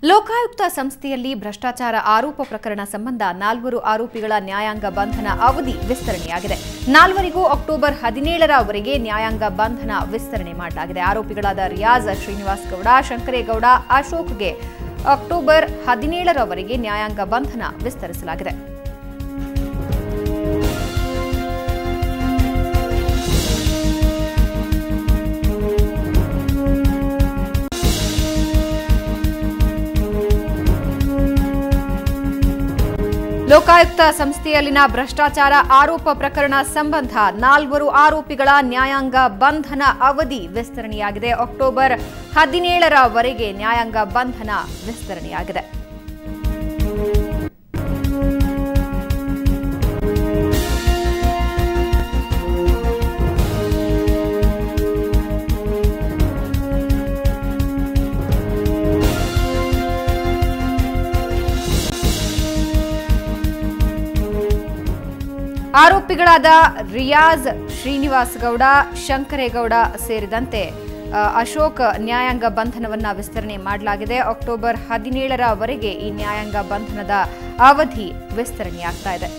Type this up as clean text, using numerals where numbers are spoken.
ಲೋಕಾಯುಕ್ತ ಸಂಸ್ಥೆಯಲ್ಲಿ ಭ್ರಷ್ಟಾಚಾರ ಆರೋಪ ಪ್ರಕರಣ ಸಂಬಂಧ 4 ಆರೋಪಿಗಳ ನ್ಯಾಯಾಂಗ ಬಂಧನ ಅವಧಿ ವಿಸ್ತರಣೆಯಾಗಿದೆ. 4ವರಿಗೂ ಅಕ್ಟೋಬರ್ 17ರವರೆಗೆ ನ್ಯಾಯಾಂಗ ಬಂಧನ ವಿಸ್ತರಣೆ ಮಾಡಲಾಗಿದೆ. ಆರೋಪಿಗಳಾದ ರಿಯಾಜ್, ಶ್ರೀನಿವಾಸ್ ಗೌಡ, ಶಂಕರೇಗೌಡ, ಅಶೋಕ್ಗೆ ಅಕ್ಟೋಬರ್ 17ರವರೆಗೆ ನ್ಯಾಯಾಂಗ ಬಂಧನ ವಿಸ್ತರಿಸಲಾಗಿದೆ. ಲೋಕಾಯುಕ್ತ ಸಂಸ್ಥೆಯಲ್ಲಿನ ಭ್ರಷ್ಟಾಚಾರ ಆರೋಪ ಪ್ರಕರಣ ಸಂಬಂಧ 4 ಆರೋಪಿಗಳ ನ್ಯಾಯಾಂಗ ಬಂಧನ ಅವಧಿ ವಿಸ್ತರಣೆಯಾಗಿದೆ. ಅಕ್ಟೋಬರ್ 17ರವರೆಗೆ ನ್ಯಾಯಾಂಗ ಬಂಧನ ವಿಸ್ತರಣೆಯಾಗಿದೆ. ಆರೋಪಿಗಳಾದ ರಿಯಾಜ್, ಶ್ರೀನಿವಾಸ್ ಗೌಡ, ಶಂಕರೇಗೌಡ ಸೇರಿದಂತೆ ಅಶೋಕ್ ನ್ಯಾಯಾಂಗ ಬಂಧನವನ್ನ ವಿಸ್ತರಣೆ ಮಾಡಲಾಗಿದೆ. ಅಕ್ಟೋಬರ್ 17ರವರೆಗೆ ಈ ನ್ಯಾಯಾಂಗ ಬಂಧನದ ಅವಧಿ ವಿಸ್ತರಣೆಯಾಗ್ತಾ ಇದೆ.